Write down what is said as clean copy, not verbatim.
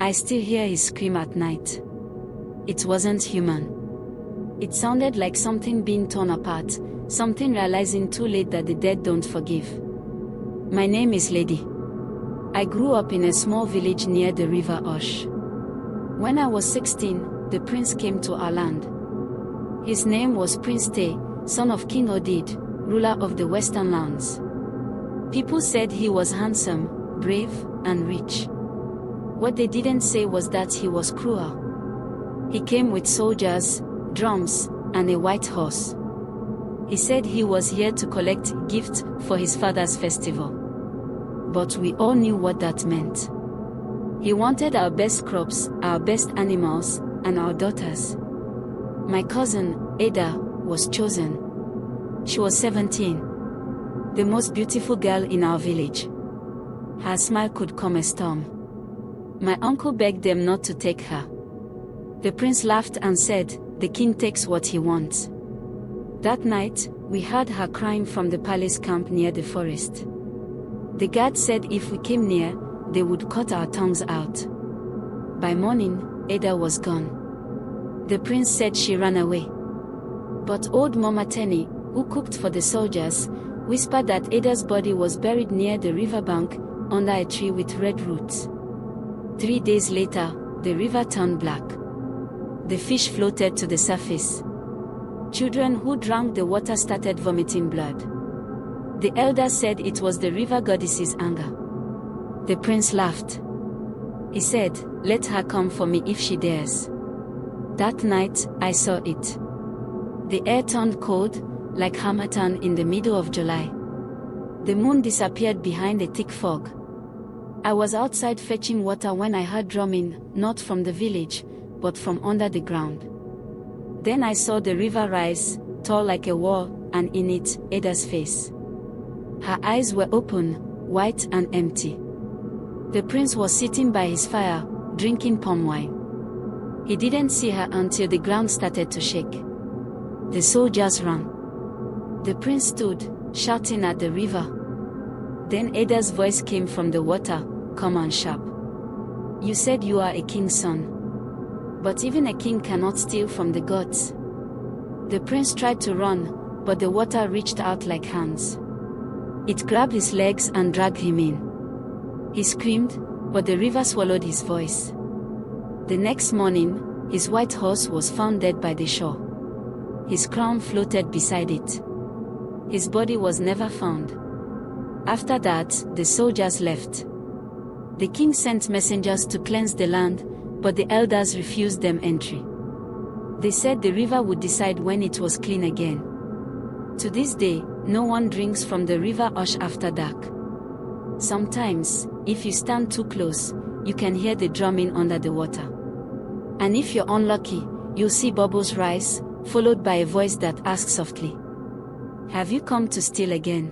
I still hear his scream at night. It wasn't human. It sounded like something being torn apart, something realizing too late that the dead don't forgive. My name is Lady. I grew up in a small village near the river Osh. When I was 16, the prince came to our land. His name was Prince Taye, son of King Odid, ruler of the Western lands. People said he was handsome, brave, and rich. What they didn't say was that he was cruel. He came with soldiers, drums, and a white horse. He said he was here to collect gifts for his father's festival. But we all knew what that meant. He wanted our best crops, our best animals, and our daughters. My cousin, Ada, was chosen. She was 17. The most beautiful girl in our village. Her smile could calm a storm. My uncle begged them not to take her. The prince laughed and said, "The king takes what he wants." That night, we heard her crying from the palace camp near the forest. The guards said if we came near, they would cut our tongues out. By morning, Ada was gone. The prince said she ran away. But old Mama Tenny, who cooked for the soldiers, whispered that Ada's body was buried near the riverbank, under a tree with red roots. 3 days later, the river turned black. The fish floated to the surface. Children who drank the water started vomiting blood. The elders said it was the river goddess's anger. The prince laughed. He said, "Let her come for me if she dares." That night, I saw it. The air turned cold, like harmattan in the middle of July. The moon disappeared behind a thick fog. I was outside fetching water when I heard drumming, not from the village, but from under the ground. Then I saw the river rise, tall like a wall, and in it, Ada's face. Her eyes were open, white and empty. The prince was sitting by his fire, drinking palm wine. He didn't see her until the ground started to shake. The soldiers ran. The prince stood, shouting at the river. Then Ada's voice came from the water, calm and sharp. "You said you are a king's son. But even a king cannot steal from the gods." The prince tried to run, but the water reached out like hands. It grabbed his legs and dragged him in. He screamed, but the river swallowed his voice. The next morning, his white horse was found dead by the shore. His crown floated beside it. His body was never found. After that, the soldiers left. The king sent messengers to cleanse the land, but the elders refused them entry. They said the river would decide when it was clean again. To this day, no one drinks from the river Osh after dark. Sometimes, if you stand too close, you can hear the drumming under the water. And if you're unlucky, you'll see bubbles rise, followed by a voice that asks softly, "Have you come to steal again?"